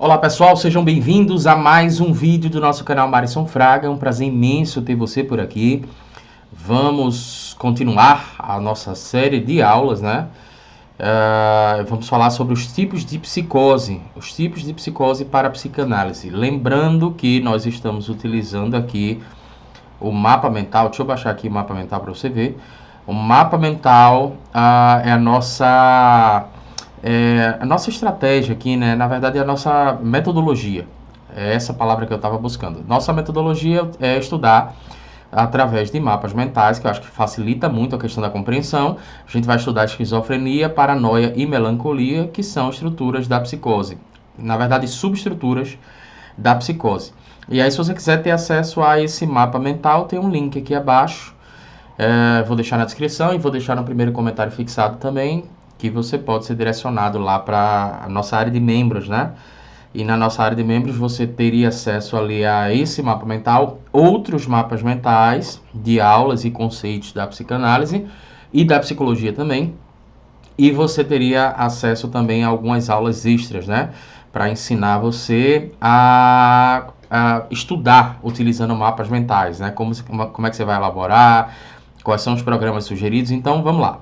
Olá pessoal, sejam bem-vindos a mais um vídeo do nosso canal Marisson Fraga. É um prazer imenso ter você por aqui. Vamos continuar a nossa série de aulas, né? Vamos falar sobre os tipos de psicose, para a psicanálise. Lembrando que nós estamos utilizando aqui o mapa mental. Deixa eu baixar aqui o mapa mental para você ver. O mapa mental é a nossa estratégia aqui, né? Na verdade, é a nossa metodologia. É essa palavra que eu estava buscando. Nossa metodologia é estudar através de mapas mentais, que eu acho que facilita muito a questão da compreensão. A gente vai estudar esquizofrenia, paranoia e melancolia, que são estruturas da psicose. Na verdade, subestruturas da psicose. E aí, se você quiser ter acesso a esse mapa mental, tem um link aqui abaixo. Vou deixar na descrição e vou deixar no primeiro comentário fixado também, que você pode ser direcionado lá para a nossa área de membros, né? E na nossa área de membros você teria acesso ali a esse mapa mental, outros mapas mentais de aulas e conceitos da psicanálise e da psicologia também. E você teria acesso também a algumas aulas extras, né? Para ensinar você a estudar utilizando mapas mentais, né? Como é que você vai elaborar, quais são os programas sugeridos. Então, vamos lá.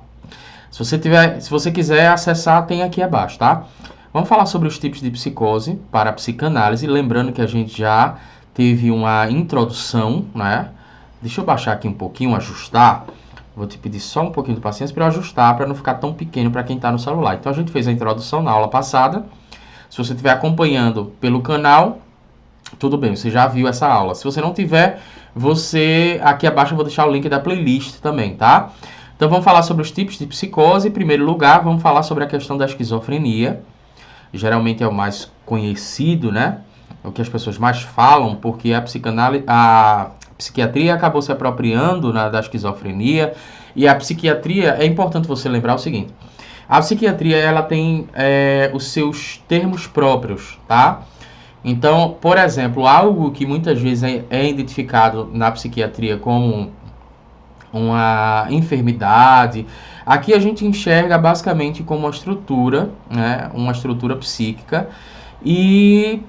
Se você quiser acessar, tem aqui abaixo, tá? Vamos falar sobre os tipos de psicose para a psicanálise, lembrando que a gente já teve uma introdução, né? Deixa eu baixar aqui um pouquinho, ajustar. Vou te pedir só um pouquinho de paciência para eu ajustar, para não ficar tão pequeno para quem está no celular. Então, a gente fez a introdução na aula passada. Se você estiver acompanhando pelo canal, tudo bem, você já viu essa aula. Se você não tiver, aqui abaixo eu vou deixar o link da playlist também, tá? Então, vamos falar sobre os tipos de psicose. Em primeiro lugar, vamos falar sobre a questão da esquizofrenia. Geralmente é o mais conhecido, né? O que as pessoas mais falam, porque a psiquiatria acabou se apropriando, né, da esquizofrenia. E a psiquiatria, é importante você lembrar o seguinte: a psiquiatria, ela tem os seus termos próprios, tá? Então, por exemplo, algo que muitas vezes é identificado na psiquiatria como uma enfermidade, aqui a gente enxerga basicamente como uma estrutura, né, uma estrutura psíquica. E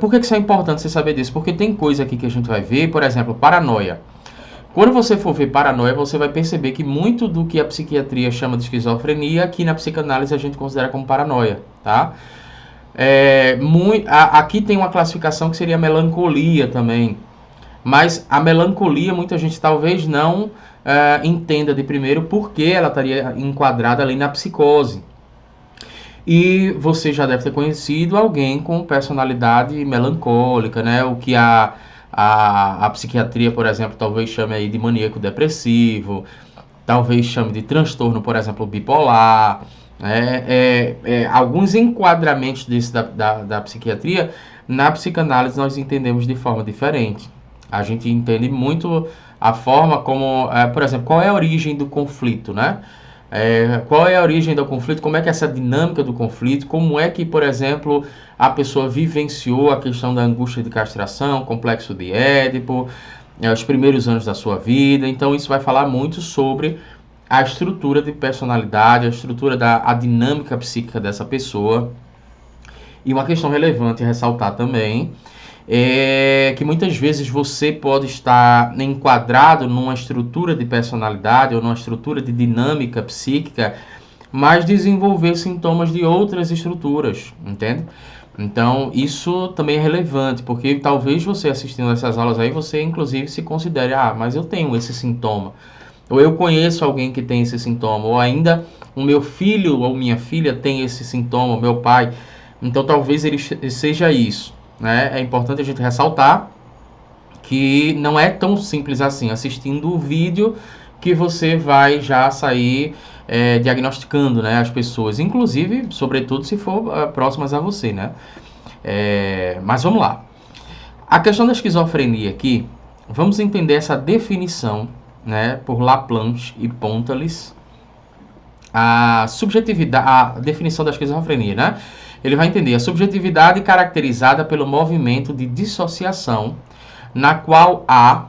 por que isso é importante você saber disso? Porque tem coisa aqui que a gente vai ver, por exemplo, paranoia. Quando você for ver paranoia, você vai perceber que muito do que a psiquiatria chama de esquizofrenia, aqui na psicanálise a gente considera como paranoia, tá? Aqui tem uma classificação que seria melancolia também. Mas a melancolia, muita gente talvez não entenda de primeiro porque ela estaria enquadrada ali na psicose. E você já deve ter conhecido alguém com personalidade melancólica, né? O que a psiquiatria, por exemplo, talvez chame aí de maníaco depressivo, talvez chame de transtorno, por exemplo, bipolar. Alguns enquadramentos desse da psiquiatria, na psicanálise nós entendemos de forma diferente. A gente entende muito a forma como, por exemplo, qual é a origem do conflito, né? Qual é a origem do conflito, como é que é essa dinâmica do conflito, como é que, por exemplo, a pessoa vivenciou a questão da angústia de castração, complexo de Édipo, os primeiros anos da sua vida. Então, isso vai falar muito sobre a estrutura de personalidade, a estrutura a dinâmica psíquica dessa pessoa. E uma questão relevante a ressaltar também é que muitas vezes você pode estar enquadrado numa estrutura de personalidade ou numa estrutura de dinâmica psíquica, mas desenvolver sintomas de outras estruturas, entende? Então, isso também é relevante, porque talvez você assistindo essas aulas aí, você inclusive se considere, mas eu tenho esse sintoma, ou eu conheço alguém que tem esse sintoma, ou ainda o meu filho ou minha filha tem esse sintoma, o meu pai. Então, talvez ele seja isso, né? É importante a gente ressaltar que não é tão simples assim, assistindo o vídeo, que você vai já sair diagnosticando, né, as pessoas, inclusive, sobretudo, se for próximas a você, né? Mas vamos lá. A questão da esquizofrenia aqui, vamos entender essa definição, né, por Laplanche e Pontalis, a subjetividade, a definição da esquizofrenia, né? Ele vai entender a subjetividade caracterizada pelo movimento de dissociação, na qual há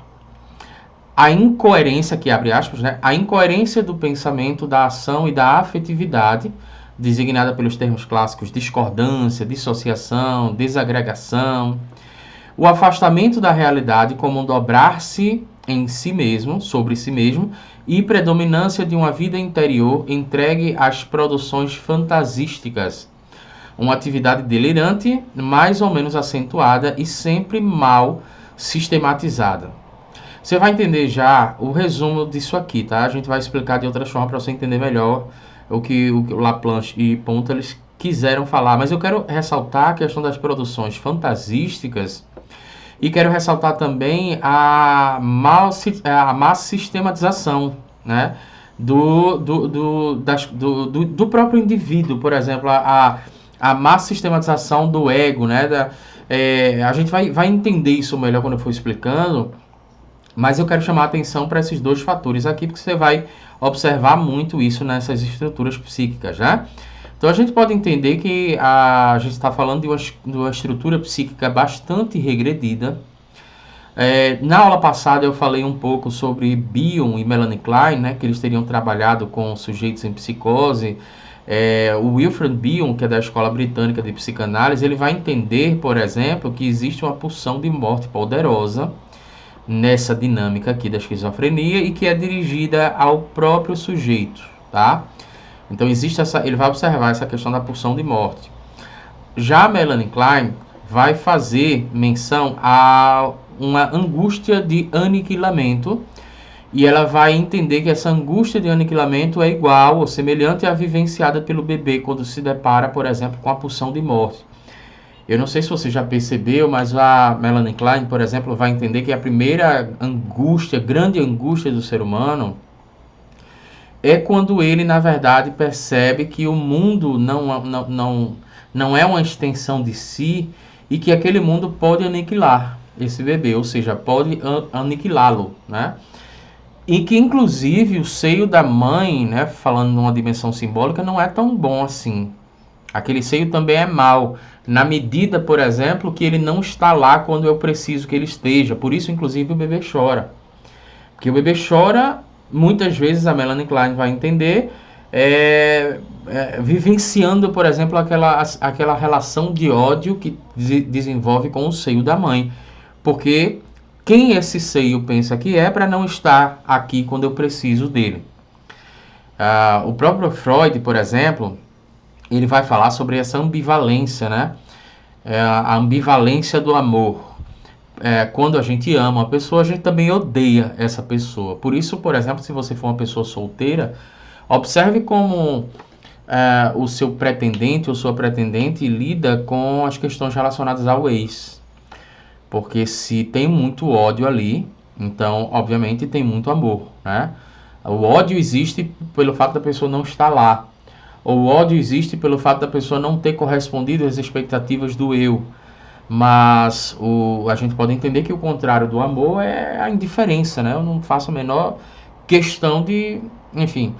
a incoerência, que abre aspas, né? A incoerência do pensamento, da ação e da afetividade, designada pelos termos clássicos discordância, dissociação, desagregação. O afastamento da realidade como um dobrar-se em si mesmo, sobre si mesmo, e predominância de uma vida interior entregue às produções fantasísticas. Uma atividade delirante, mais ou menos acentuada e sempre mal sistematizada. Você vai entender já o resumo disso aqui, tá? A gente vai explicar de outras formas para você entender melhor o que o Laplanche e Ponto eles quiseram falar. Mas eu quero ressaltar a questão das produções fantasísticas e quero ressaltar também a má sistematização, né? Do próprio indivíduo, por exemplo, a má sistematização do ego, né? A gente vai entender isso melhor quando eu for explicando, mas eu quero chamar a atenção para esses dois fatores aqui, porque você vai observar muito isso nessas estruturas psíquicas, né? Então a gente pode entender que a gente está falando de uma estrutura psíquica bastante regredida. Na aula passada eu falei um pouco sobre Bion e Melanie Klein, né, que eles teriam trabalhado com sujeitos em psicose. O Wilfred Bion, que é da Escola Britânica de Psicanálise, ele vai entender, por exemplo, que existe uma pulsão de morte poderosa nessa dinâmica aqui da esquizofrenia e que é dirigida ao próprio sujeito, tá? Então ele vai observar essa questão da pulsão de morte. Já a Melanie Klein vai fazer menção a uma angústia de aniquilamento e ela vai entender que essa angústia de aniquilamento é igual ou semelhante à vivenciada pelo bebê quando se depara, por exemplo, com a pulsão de morte. Eu não sei se você já percebeu, mas a Melanie Klein, por exemplo, vai entender que a primeira angústia, grande angústia do ser humano, é quando ele, na verdade, percebe que o mundo não é uma extensão de si e que aquele mundo pode aniquilar esse bebê, ou seja, pode aniquilá-lo, né? E que, inclusive, o seio da mãe, né, falando numa dimensão simbólica, não é tão bom assim. Aquele seio também é mau, na medida, por exemplo, que ele não está lá quando eu preciso que ele esteja. Por isso, inclusive, o bebê chora. Porque o bebê chora, muitas vezes a Melanie Klein vai entender, vivenciando, por exemplo, aquela relação de ódio que desenvolve com o seio da mãe. Porque quem esse seio pensa que é para não estar aqui quando eu preciso dele. O próprio Freud, por exemplo, ele vai falar sobre essa ambivalência, né? A ambivalência do amor. Quando a gente ama uma pessoa, a gente também odeia essa pessoa. Por isso, por exemplo, se você for uma pessoa solteira, observe como o seu pretendente ou sua pretendente lida com as questões relacionadas ao ex. Porque se tem muito ódio ali, então, obviamente, tem muito amor, né? O ódio existe pelo fato da pessoa não estar lá. O ódio existe pelo fato da pessoa não ter correspondido às expectativas do eu. Mas a gente pode entender que o contrário do amor é a indiferença, né? Eu não faço a menor questão de, enfim,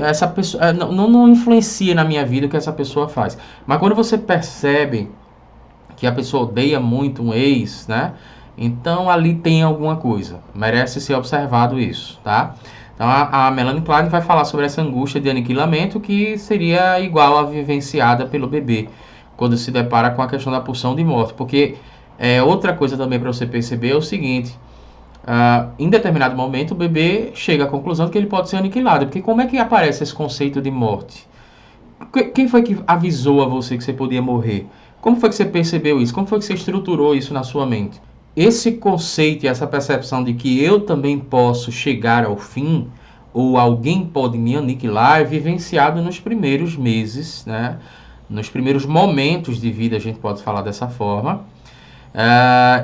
essa pessoa não influencia na minha vida o que essa pessoa faz. Mas quando você percebe que a pessoa odeia muito um ex, né? Então ali tem alguma coisa, merece ser observado isso, tá? Então a Melanie Klein vai falar sobre essa angústia de aniquilamento que seria igual à vivenciada pelo bebê quando se depara com a questão da pulsão de morte. Porque outra coisa também para você perceber é o seguinte, em determinado momento o bebê chega à conclusão de que ele pode ser aniquilado. Porque como é que aparece esse conceito de morte? Quem foi que avisou a você que você podia morrer? Como foi que você percebeu isso? Como foi que você estruturou isso na sua mente? Esse conceito e essa percepção de que eu também posso chegar ao fim, ou alguém pode me aniquilar, é vivenciado nos primeiros meses, né? Nos primeiros momentos de vida, a gente pode falar dessa forma.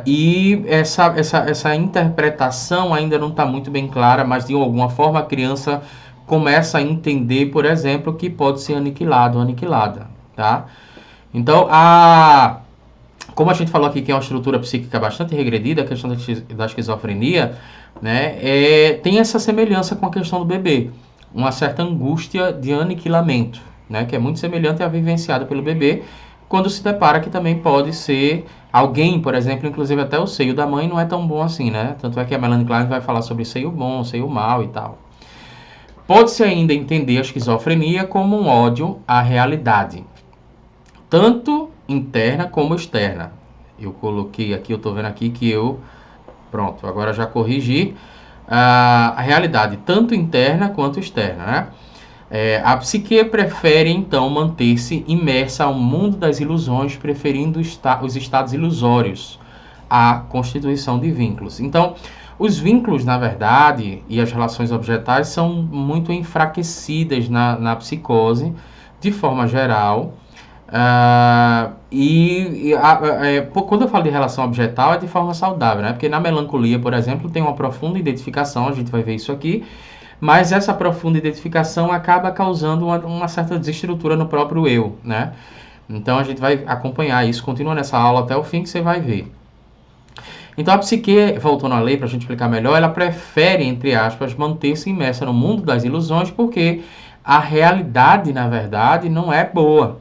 E essa interpretação ainda não está muito bem clara, mas de alguma forma a criança começa a entender, por exemplo, que pode ser aniquilado ou aniquilada, tá? Então, como a gente falou aqui que é uma estrutura psíquica bastante regredida, a questão da esquizofrenia, né, tem essa semelhança com a questão do bebê, uma certa angústia de aniquilamento, né, que é muito semelhante à vivenciada pelo bebê, quando se depara que também pode ser alguém, por exemplo, inclusive até o seio da mãe não é tão bom assim, né? Tanto é que a Melanie Klein vai falar sobre seio bom, seio mau e tal. Pode-se ainda entender a esquizofrenia como um ódio à realidade, tanto interna como externa. Eu coloquei aqui, eu estou vendo aqui que pronto, agora já corrigi a realidade, tanto interna quanto externa, né? A psique prefere, então, manter-se imersa ao mundo das ilusões, preferindo os estados ilusórios à constituição de vínculos. Então, os vínculos, na verdade, e as relações objetais são muito enfraquecidas na psicose, de forma geral. Quando eu falo de relação objetal, é de forma saudável, né? Porque na melancolia, por exemplo, tem uma profunda identificação, a gente vai ver isso aqui, mas essa profunda identificação acaba causando uma certa desestrutura no próprio eu, né? Então a gente vai acompanhar isso, continua nessa aula até o fim que você vai ver. Então a psique, voltando à lei para a gente explicar melhor, ela prefere, entre aspas, manter-se imersa no mundo das ilusões porque a realidade, na verdade, não é boa.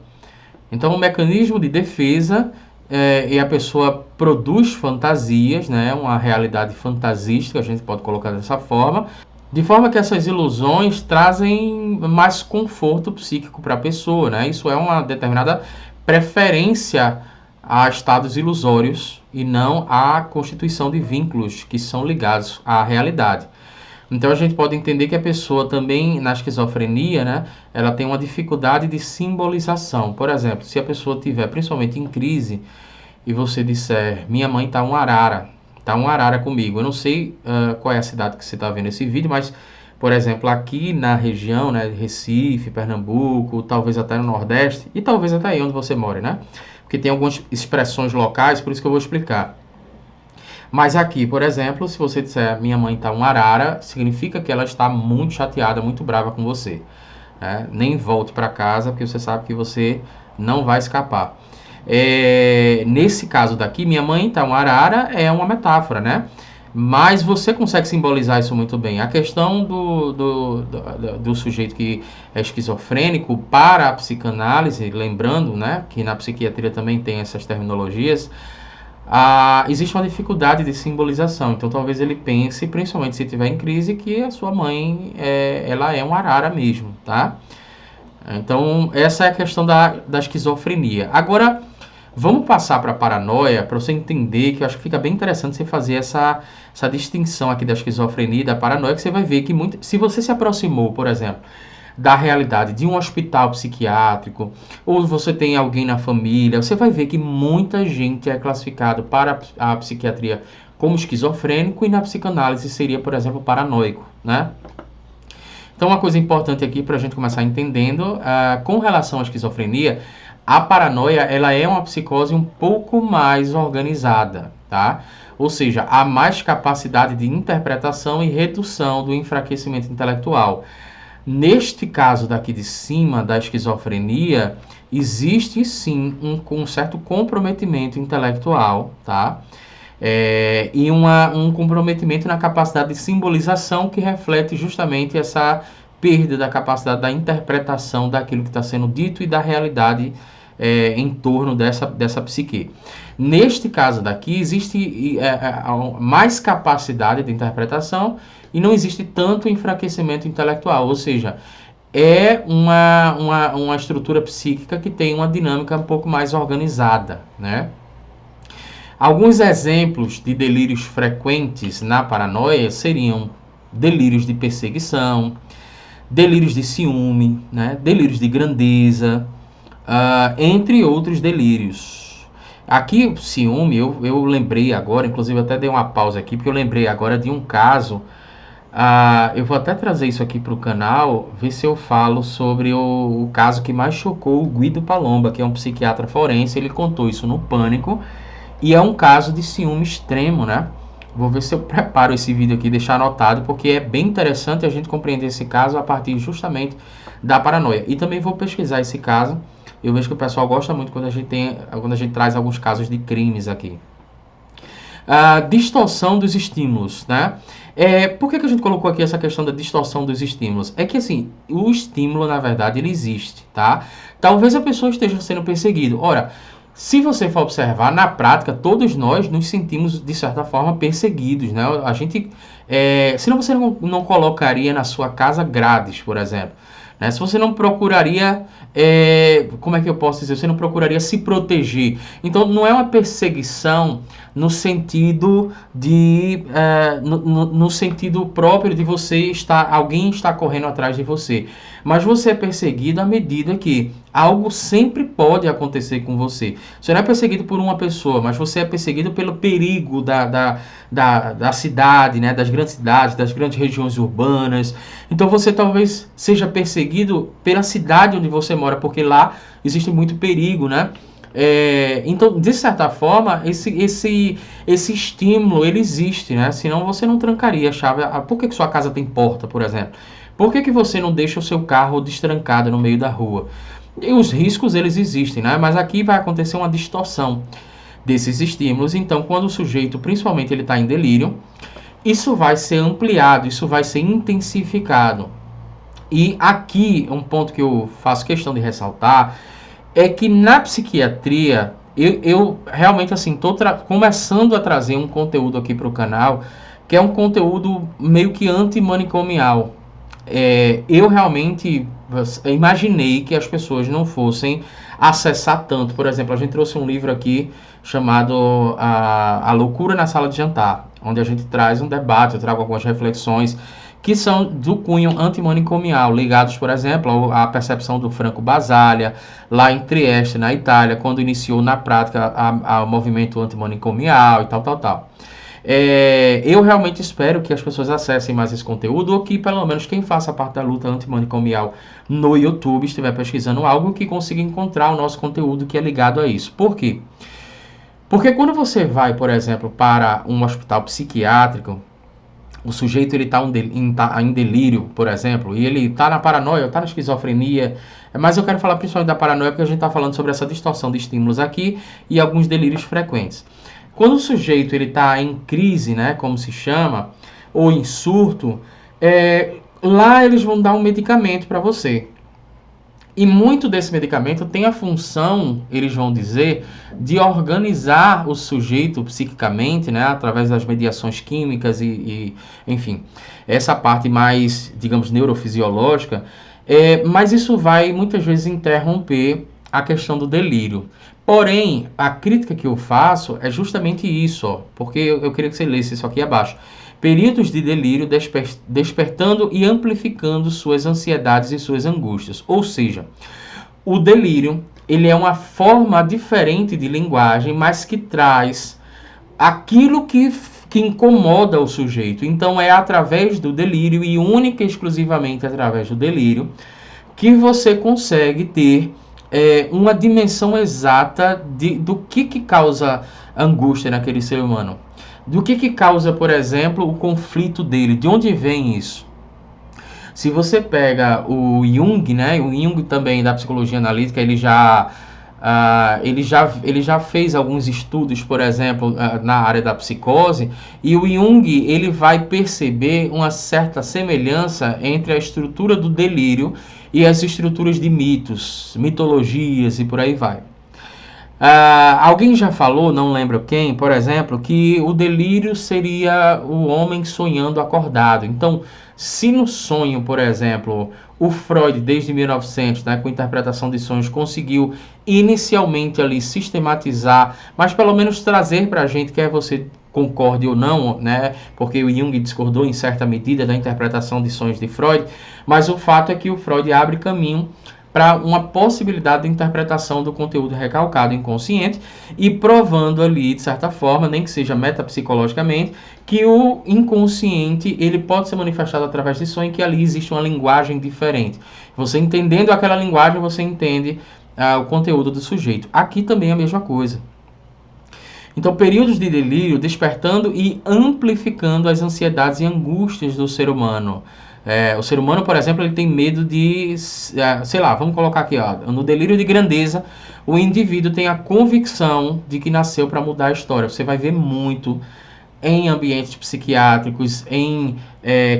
Então o mecanismo de defesa e a pessoa produz fantasias, né? Uma realidade fantasística, a gente pode colocar dessa forma, de forma que essas ilusões trazem mais conforto psíquico para a pessoa, né? Isso é uma determinada preferência a estados ilusórios e não à constituição de vínculos que são ligados à realidade. Então a gente pode entender que a pessoa também, na esquizofrenia, né, ela tem uma dificuldade de simbolização. Por exemplo, se a pessoa tiver, principalmente em crise, e você disser, minha mãe está um arara, tá um arara comigo. Eu não sei qual é a cidade que você está vendo esse vídeo, mas, por exemplo, aqui na região, né, Recife, Pernambuco, talvez até no Nordeste, e talvez até aí onde você mora, né? Porque tem algumas expressões locais, por isso que eu vou explicar. Mas aqui, por exemplo, se você disser minha mãe está um arara, significa que ela está muito chateada, muito brava com você. Né? Nem volte para casa, porque você sabe que você não vai escapar. Nesse caso daqui, minha mãe está um arara é uma metáfora, né? Mas você consegue simbolizar isso muito bem. A questão do sujeito que é esquizofrênico para a psicanálise, lembrando, né, que na psiquiatria também tem essas terminologias, existe uma dificuldade de simbolização. Então talvez ele pense, principalmente se estiver em crise, que a sua mãe ela é um arara mesmo, tá? Então essa é a questão da esquizofrenia. Agora vamos passar para a paranoia, para você entender, que eu acho que fica bem interessante você fazer essa distinção aqui da esquizofrenia e da paranoia, que você vai ver que se você se aproximou, por exemplo, da realidade de um hospital psiquiátrico, ou você tem alguém na família, você vai ver que muita gente é classificado para a psiquiatria como esquizofrênico e na psicanálise seria, por exemplo, paranoico, né? Então, uma coisa importante aqui para a gente começar entendendo, com relação à esquizofrenia, a paranoia ela é uma psicose um pouco mais organizada, tá? Ou seja, há mais capacidade de interpretação e redução do enfraquecimento intelectual. Neste caso daqui de cima, da esquizofrenia, existe sim um certo comprometimento intelectual, tá? E um comprometimento na capacidade de simbolização que reflete justamente essa perda da capacidade da interpretação daquilo que está sendo dito e da realidade em torno dessa psique. Neste caso daqui, existe mais capacidade de interpretação e não existe tanto enfraquecimento intelectual, ou seja, é uma estrutura psíquica que tem uma dinâmica um pouco mais organizada, né? Alguns exemplos de delírios frequentes na paranoia seriam delírios de perseguição, delírios de ciúme, né? Delírios de grandeza, entre outros delírios. Aqui, ciúme, eu lembrei agora, inclusive até dei uma pausa aqui, porque eu lembrei agora de um caso. Eu vou até trazer isso aqui para o canal, ver se eu falo sobre o caso que mais chocou o Guido Palomba, que é um psiquiatra forense. Ele contou isso no Pânico, e é um caso de ciúme extremo, né? Vou ver se eu preparo esse vídeo aqui, deixar anotado, porque é bem interessante a gente compreender esse caso a partir justamente da paranoia. E também vou pesquisar esse caso. Eu vejo que o pessoal gosta muito quando a gente traz alguns casos de crimes aqui. Distorção dos estímulos, né? Por que a gente colocou aqui essa questão da distorção dos estímulos? É que, assim, o estímulo, na verdade, ele existe, tá? Talvez a pessoa esteja sendo perseguida. Ora, Se você for observar, na prática, todos nós nos sentimos, de certa forma, perseguidos, né? A gente, senão você não colocaria na sua casa grades, por exemplo, né? Se você não procuraria, como é que eu posso dizer? Você não procuraria se proteger. Então, não é uma perseguição no sentido no sentido próprio de você estar, alguém está correndo atrás de você, mas você é perseguido à medida que algo sempre pode acontecer com você. Você não é perseguido por uma pessoa, mas você é perseguido pelo perigo da cidade, né? Das grandes cidades, das grandes regiões urbanas. Então você talvez seja perseguido pela cidade onde você mora, porque lá existe muito perigo, né? Então, de certa forma, esse estímulo, ele existe, né? Senão você não trancaria a chave. Por que sua casa tem porta, por exemplo? Por que você não deixa o seu carro destrancado no meio da rua? E os riscos, eles existem, né? Mas aqui vai acontecer uma distorção desses estímulos. Então, quando o sujeito, principalmente, ele está em delírio, isso vai ser ampliado, isso vai ser intensificado. E aqui, um ponto que eu faço questão de ressaltar, é que na psiquiatria, eu realmente, assim, estou começando a trazer um conteúdo aqui para o canal, que é um conteúdo meio que antimanicomial. Eu realmente imaginei que as pessoas não fossem acessar tanto. Por exemplo, a gente trouxe um livro aqui chamado A Loucura na Sala de Jantar, onde a gente traz um debate, eu trago algumas reflexões que são do cunho antimanicomial, ligados, por exemplo, à percepção do Franco Basaglia, lá em Trieste, na Itália, quando iniciou na prática o movimento antimanicomial e tal, tal, tal. Eu realmente espero que as pessoas acessem mais esse conteúdo, ou que pelo menos quem faça parte da luta antimanicomial no YouTube estiver pesquisando algo que consiga encontrar o nosso conteúdo que é ligado a isso. Por quê? Porque quando você vai, por exemplo, para um hospital psiquiátrico, o sujeito ele está em delírio, por exemplo, e ele está na paranoia, está na esquizofrenia, mas eu quero falar principalmente da paranoia porque a gente está falando sobre essa distorção de estímulos aqui e alguns delírios frequentes. Quando o sujeito ele está em crise, né, como se chama, ou em surto, lá eles vão dar um medicamento para você. E muito desse medicamento tem a função, eles vão dizer, de organizar o sujeito psiquicamente, né, através das mediações químicas enfim, essa parte mais, digamos, neurofisiológica. Mas isso vai muitas vezes interromper a questão do delírio. Porém, a crítica que eu faço é justamente isso, ó, porque eu queria que você lesse isso aqui abaixo. Períodos de delírio despertando e amplificando suas ansiedades e suas angústias. Ou seja, o delírio ele é uma forma diferente de linguagem, mas que traz aquilo que incomoda o sujeito. Então é através do delírio e única e exclusivamente através do delírio que você consegue ter uma dimensão exata do que causa angústia naquele ser humano. Do que causa, por exemplo, o conflito dele? De onde vem isso? Se você pega o Jung, né? O Jung também da psicologia analítica, ele já fez alguns estudos, por exemplo, na área da psicose, e o Jung ele vai perceber uma certa semelhança entre a estrutura do delírio e as estruturas de mitos, mitologias e por aí vai. Alguém já falou, não lembro quem, por exemplo, que o delírio seria o homem sonhando acordado. Então, se no sonho, por exemplo, o Freud, desde 1900, né, com interpretação de sonhos, conseguiu inicialmente ali sistematizar, mas pelo menos trazer para a gente, quer você concorde ou não, né, porque o Jung discordou em certa medida da interpretação de sonhos de Freud, mas o fato é que o Freud abre caminho para uma possibilidade de interpretação do conteúdo recalcado inconsciente e provando ali, de certa forma, nem que seja metapsicologicamente, que o inconsciente ele pode ser manifestado através de sonho, que ali existe uma linguagem diferente. Você entendendo aquela linguagem, você entende o conteúdo do sujeito. Aqui também é a mesma coisa. Então, períodos de delírio despertando e amplificando as ansiedades e angústias do ser humano. O ser humano, por exemplo, ele tem medo de, sei lá, vamos colocar aqui, ó, no delírio de grandeza, o indivíduo tem a convicção de que nasceu para mudar a história. Você vai ver muito em ambientes psiquiátricos, em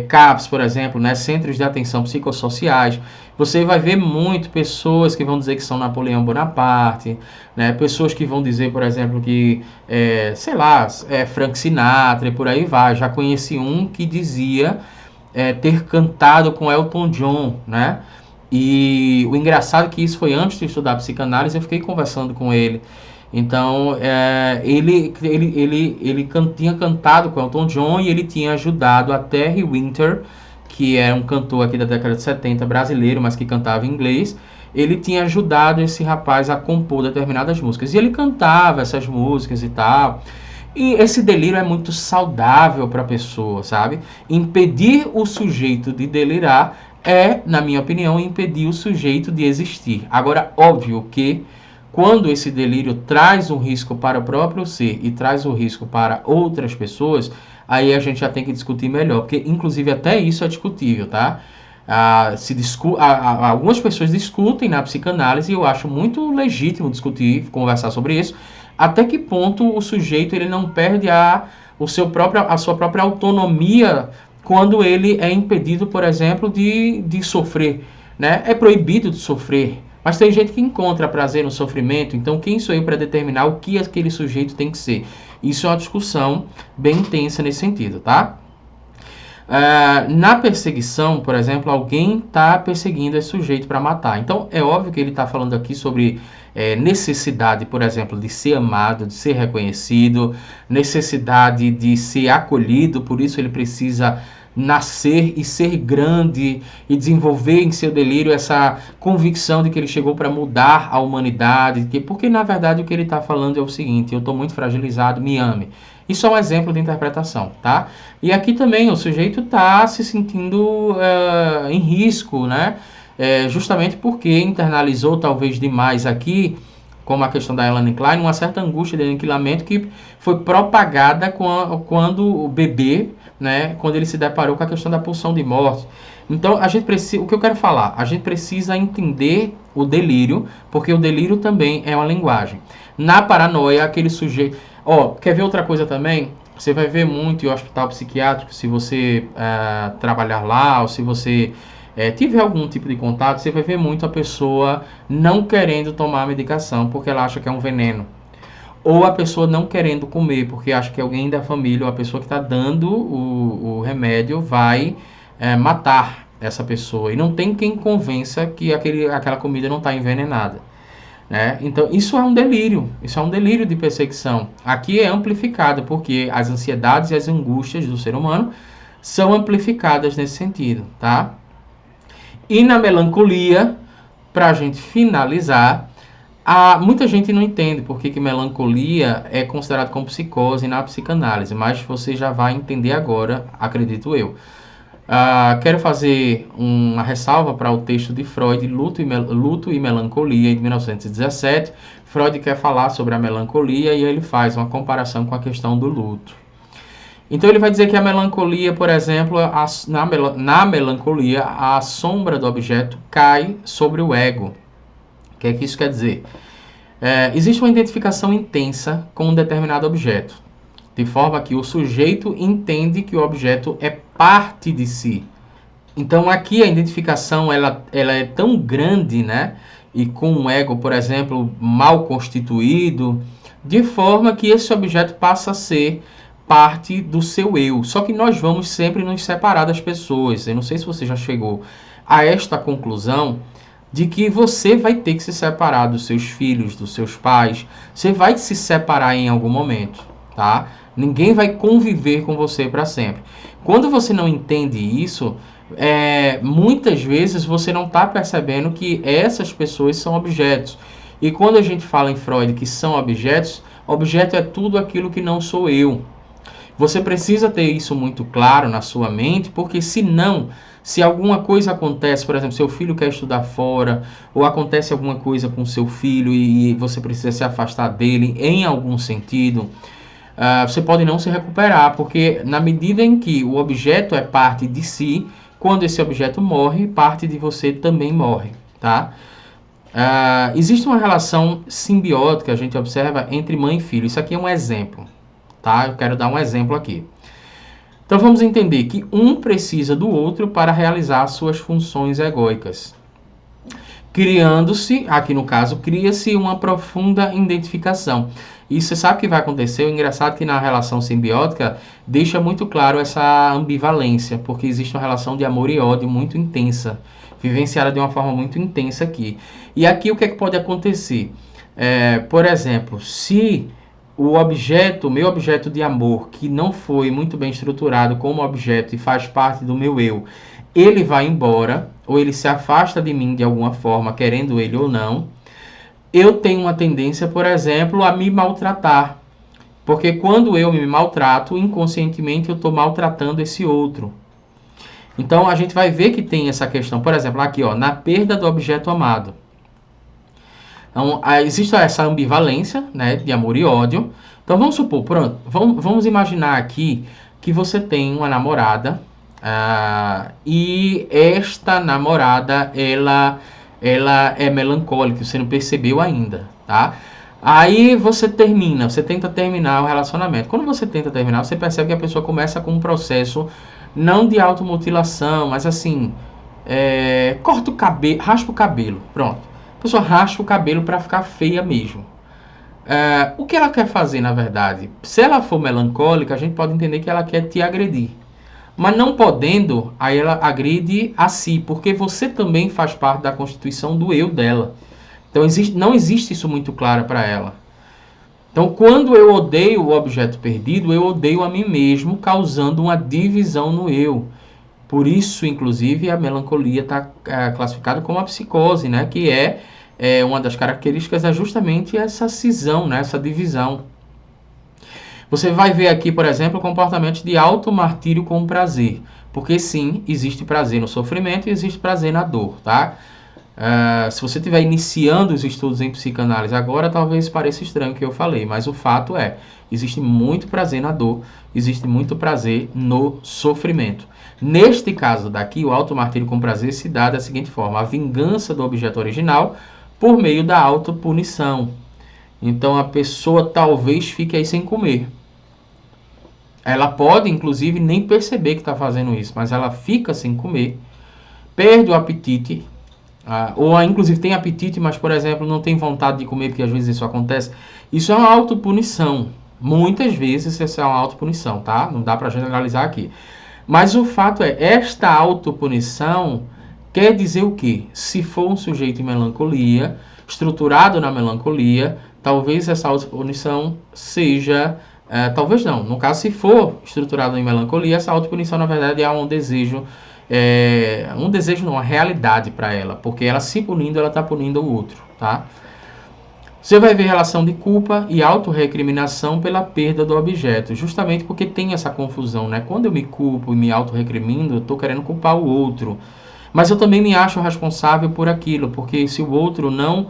CAPs, por exemplo, né, Centros de Atenção Psicossociais. Você vai ver muito pessoas que vão dizer que são Napoleão Bonaparte, né, pessoas que vão dizer, por exemplo, que, sei lá, Frank Sinatra e por aí vai. Já conheci um que dizia ter cantado com Elton John, né? E o engraçado é que isso foi antes de estudar psicanálise, eu fiquei conversando com ele. Então, tinha cantado com Elton John e ele tinha ajudado a Terry Winter, que é um cantor aqui da década de 70 brasileiro, mas que cantava em inglês. Ele tinha ajudado esse rapaz a compor determinadas músicas. E ele cantava essas músicas e tal. E esse delírio é muito saudável para a pessoa, sabe? Impedir o sujeito de delirar é, na minha opinião, impedir o sujeito de existir. Agora, óbvio que quando esse delírio traz um risco para o próprio ser e traz um risco para outras pessoas, aí a gente já tem que discutir melhor, porque inclusive até isso é discutível, tá? Algumas pessoas discutem na psicanálise e eu acho muito legítimo discutir, conversar sobre isso, até que ponto o sujeito ele não perde a sua própria autonomia quando ele é impedido, por exemplo, de sofrer, né? É proibido de sofrer, mas tem gente que encontra prazer no sofrimento, então quem sou eu para determinar o que aquele sujeito tem que ser? Isso é uma discussão bem intensa nesse sentido, tá? Na perseguição, por exemplo, alguém está perseguindo esse sujeito para matar. Então, é óbvio que ele está falando aqui sobre necessidade, por exemplo, de ser amado, de ser reconhecido, necessidade de ser acolhido, por isso ele precisa nascer e ser grande e desenvolver em seu delírio essa convicção de que ele chegou para mudar a humanidade, porque na verdade o que ele está falando é o seguinte: eu estou muito fragilizado, me ame. Isso é um exemplo de interpretação, tá? E aqui também o sujeito está se sentindo em risco, né? Justamente porque internalizou talvez demais aqui, como a questão da Ellen Klein, uma certa angústia de aniquilamento que foi propagada quando o bebê, né? Quando ele se deparou com a questão da pulsão de morte. Então, a gente precisa, o que eu quero falar, a gente precisa entender o delírio, porque o delírio também é uma linguagem. Na paranoia, aquele sujeito... quer ver outra coisa também? Você vai ver muito em hospital psiquiátrico, se você trabalhar lá, ou se você tiver algum tipo de contato, você vai ver muito a pessoa não querendo tomar a medicação, porque ela acha que é um veneno. Ou a pessoa não querendo comer, porque acha que alguém da família, ou a pessoa que está dando o remédio, vai matar essa pessoa. E não tem quem convença que aquela comida não está envenenada. Né? Então, isso é um delírio de perseguição. Aqui é amplificado, porque as ansiedades e as angústias do ser humano são amplificadas nesse sentido, tá? E na melancolia, para a gente finalizar, muita gente não entende por que melancolia é considerado como psicose na psicanálise, mas você já vai entender agora, acredito eu. Quero fazer uma ressalva para o texto de Freud, Luto e Melancolia, de 1917. Freud quer falar sobre a melancolia e ele faz uma comparação com a questão do luto. Então ele vai dizer que a melancolia, por exemplo, na melancolia, a sombra do objeto cai sobre o ego. O que é que isso quer dizer? Existe uma identificação intensa com um determinado objeto, de forma que o sujeito entende que o objeto é parte de si. Então aqui a identificação ela é tão grande, né? E com um ego, por exemplo, mal constituído, de forma que esse objeto passa a ser parte do seu eu. Só que nós vamos sempre nos separar das pessoas. Eu não sei se você já chegou a esta conclusão de que você vai ter que se separar dos seus filhos, dos seus pais. Você vai se separar em algum momento, tá? Ninguém vai conviver com você para sempre. Quando você não entende isso, muitas vezes você não está percebendo que essas pessoas são objetos. E quando a gente fala em Freud que são objetos, objeto é tudo aquilo que não sou eu. Você precisa ter isso muito claro na sua mente, porque senão, se alguma coisa acontece, por exemplo, seu filho quer estudar fora, ou acontece alguma coisa com seu filho e você precisa se afastar dele em algum sentido, você pode não se recuperar, porque na medida em que o objeto é parte de si, quando esse objeto morre, parte de você também morre, tá? Existe uma relação simbiótica, a gente observa, entre mãe e filho. Isso aqui é um exemplo, tá? Eu quero dar um exemplo aqui. Então vamos entender que um precisa do outro para realizar suas funções egóicas. Criando-se, aqui no caso, cria-se uma profunda identificação. E você sabe o que vai acontecer? O engraçado é que na relação simbiótica deixa muito claro essa ambivalência, porque existe uma relação de amor e ódio muito intensa, vivenciada de uma forma muito intensa aqui. E aqui o que é que pode acontecer? Por exemplo, se o objeto, meu objeto de amor, que não foi muito bem estruturado como objeto e faz parte do meu eu, ele vai embora, ou ele se afasta de mim de alguma forma, querendo ele ou não, eu tenho uma tendência, por exemplo, a me maltratar. Porque quando eu me maltrato, inconscientemente eu estou maltratando esse outro. Então a gente vai ver que tem essa questão, por exemplo, aqui, ó, na perda do objeto amado. Então, existe essa ambivalência, né, de amor e ódio. Então vamos supor, pronto, vamos imaginar aqui que você tem uma namorada, e esta namorada, ela é melancólica, você não percebeu ainda, tá? Aí você tenta terminar o relacionamento. Quando você tenta terminar, você percebe que a pessoa começa com um processo não de automutilação, mas assim, corta o cabelo, raspa o cabelo, pronto. A pessoa raspa o cabelo para ficar feia mesmo. O que ela quer fazer, na verdade? Se ela for melancólica, a gente pode entender que ela quer te agredir. Mas não podendo, aí ela agride a si, porque você também faz parte da constituição do eu dela. Então não existe isso muito claro para ela. Então quando eu odeio o objeto perdido, eu odeio a mim mesmo, causando uma divisão no eu. Por isso, inclusive, a melancolia está classificada como a psicose, né? Que uma das características é justamente essa cisão, né? Essa divisão. Você vai ver aqui, por exemplo, o comportamento de automartírio com prazer. Porque sim, existe prazer no sofrimento e existe prazer na dor, tá? Se você estiver iniciando os estudos em psicanálise agora, talvez pareça estranho o que eu falei, mas o fato é, existe muito prazer na dor, existe muito prazer no sofrimento. Neste caso daqui, o automartírio com prazer se dá da seguinte forma: a vingança do objeto original por meio da autopunição. Então a pessoa talvez fique aí sem comer. Ela pode, inclusive, nem perceber que está fazendo isso, mas ela fica sem comer, perde o apetite, ou inclusive tem apetite, mas, por exemplo, não tem vontade de comer, porque às vezes isso acontece. Isso é uma autopunição. Muitas vezes isso é uma autopunição, tá? Não dá para generalizar aqui. Mas o fato é, esta autopunição quer dizer o quê? Se for um sujeito em melancolia, estruturado na melancolia, talvez essa autopunição seja... talvez não. No caso, se for estruturado em melancolia, essa autopunição, na verdade, é um desejo... um desejo não, uma realidade para ela. Porque ela se punindo, ela está punindo o outro, tá? Você vai ver relação de culpa e autorrecriminação pela perda do objeto, justamente porque tem essa confusão, né? Quando eu me culpo e me autorrecrimino, eu estou querendo culpar o outro. Mas eu também me acho responsável por aquilo, porque se o outro não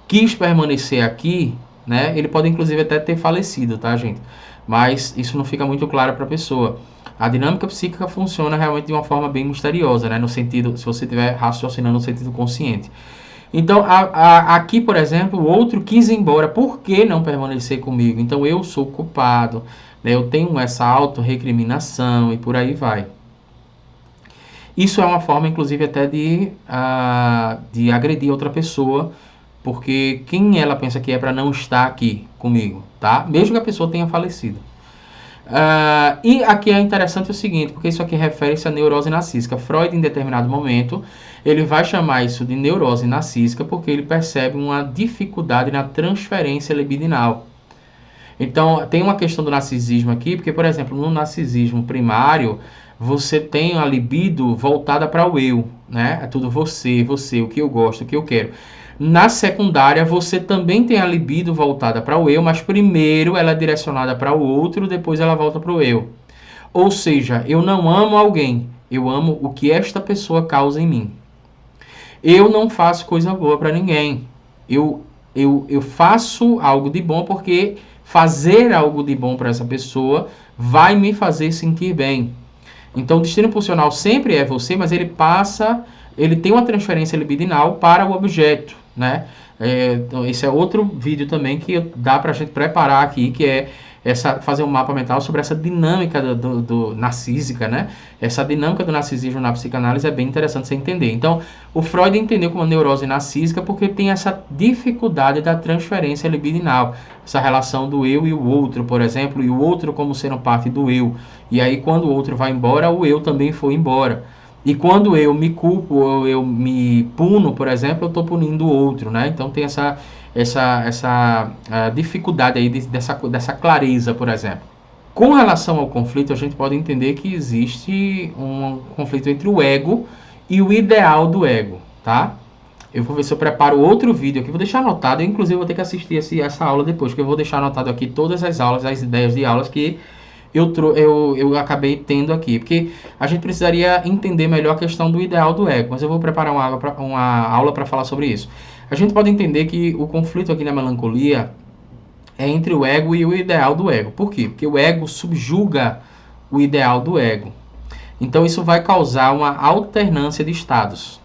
quis permanecer aqui, né? Ele pode inclusive até ter falecido, tá, gente? Mas isso não fica muito claro para a pessoa. A dinâmica psíquica funciona realmente de uma forma bem misteriosa, né? No sentido, se você estiver raciocinando no sentido consciente. Então, aqui, por exemplo, o outro quis ir embora. Por que não permanecer comigo? Então, eu sou culpado, né? Eu tenho essa autorrecriminação e por aí vai. Isso é uma forma, inclusive, até de agredir outra pessoa, porque quem ela pensa que é para não estar aqui comigo, tá? Mesmo que a pessoa tenha falecido. E aqui é interessante o seguinte, porque isso aqui refere-se à neurose narcísica. Freud, em determinado momento, ele vai chamar isso de neurose narcísica porque ele percebe uma dificuldade na transferência libidinal. Então, tem uma questão do narcisismo aqui, porque, por exemplo, no narcisismo primário, você tem a libido voltada para o eu, né? É tudo você, o que eu gosto, o que eu quero. Na secundária, você também tem a libido voltada para o eu, mas primeiro ela é direcionada para o outro, depois ela volta para o eu. Ou seja, eu não amo alguém, eu amo o que esta pessoa causa em mim. Eu não faço coisa boa para ninguém. Eu faço algo de bom porque fazer algo de bom para essa pessoa vai me fazer sentir bem. Então, o destino pulsional sempre é você, mas ele tem uma transferência libidinal para o objeto. né? Então esse é outro vídeo também que dá pra gente preparar aqui, que é fazer um mapa mental sobre essa dinâmica do narcísica, né? Essa dinâmica do narcisismo na psicanálise é bem interessante você entender. Então, o Freud entendeu como neurose narcísica porque tem essa dificuldade da transferência libidinal, essa relação do eu e o outro, por exemplo, e o outro como sendo parte do eu. E aí, quando o outro vai embora, o eu também foi embora. E quando eu me culpo ou eu me puno, por exemplo, eu estou punindo o outro, né? Então tem essa dificuldade aí dessa clareza, por exemplo. Com relação ao conflito, a gente pode entender que existe um conflito entre o ego e o ideal do ego, tá? Eu vou ver se eu preparo outro vídeo aqui, vou deixar anotado, eu, inclusive vou ter que assistir essa aula depois, porque eu vou deixar anotado aqui todas as aulas, as ideias de aulas que eu acabei tendo aqui, porque a gente precisaria entender melhor a questão do ideal do ego, mas eu vou preparar uma aula para falar sobre isso. A gente pode entender que o conflito aqui na melancolia é entre o ego e o ideal do ego. Por quê? Porque o ego subjuga o ideal do ego. Então isso vai causar uma alternância de estados.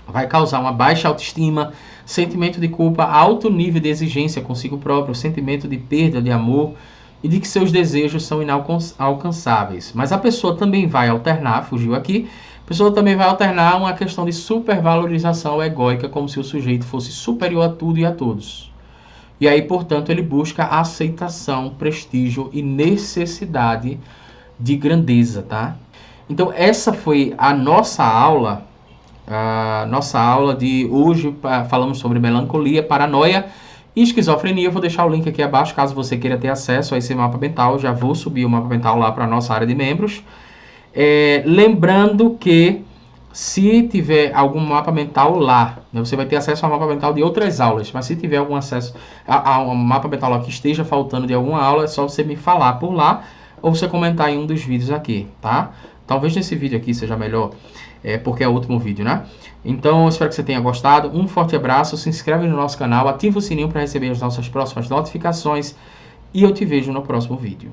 Vai causar uma baixa autoestima, sentimento de culpa, alto nível de exigência consigo próprio, sentimento de perda de amor e de que seus desejos são inalcançáveis. Mas a pessoa também vai alternar, fugiu aqui, a pessoa também vai alternar uma questão de supervalorização egóica, como se o sujeito fosse superior a tudo e a todos. E aí, portanto, ele busca aceitação, prestígio e necessidade de grandeza, tá? Então, essa foi a nossa aula de hoje. Falamos sobre melancolia, paranoia e esquizofrenia. Eu vou deixar o link aqui abaixo, caso você queira ter acesso a esse mapa mental. Já vou subir o mapa mental lá para a nossa área de membros. Lembrando que se tiver algum mapa mental lá, né, você vai ter acesso ao mapa mental de outras aulas, mas se tiver algum acesso a um mapa mental lá que esteja faltando de alguma aula, é só você me falar por lá ou você comentar em um dos vídeos aqui, tá? Talvez nesse vídeo aqui seja melhor, porque é o último vídeo, né? Então, eu espero que você tenha gostado. Um forte abraço, se inscreve no nosso canal, ativa o sininho para receber as nossas próximas notificações e eu te vejo no próximo vídeo.